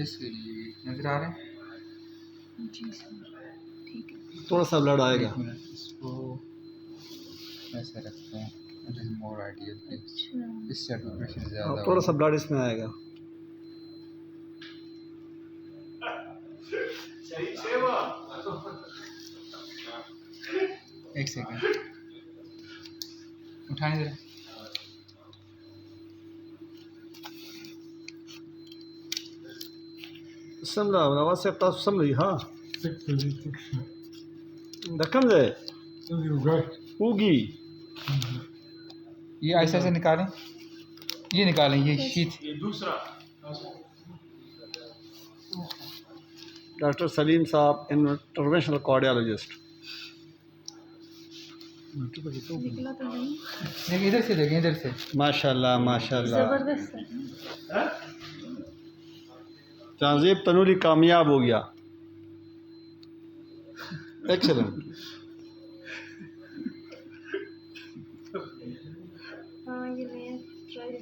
इसके लिए नजर आ रहे हैं। जी सर, ठीक है। थोड़ा सा ब्लड आएगा। एक मिनट, इसको ऐसे रखते हैं। मोर आइडियल, अच्छा, इससे प्रेशर ज़्यादा थोड़ा सा होगा। ब्लड इसमें आएगा। एक सेकंड, उठाने दे। समझा आवाज़ से तासु समझी हाँ रकम दे होगी। ये ऐसे ऐसे निकालें, ये निकालें, ये शीट। डॉक्टर सलीम साहब, इंटरवेंशनल कार्डियोलॉजिस्ट। निकला तो नहीं। देखिए इधर से, देखें इधर से। माशाल्लाह माशाल्लाह, जबरदस्त है। तहजीब तनूरी कामयाब हो गया। एक्सेलेंट।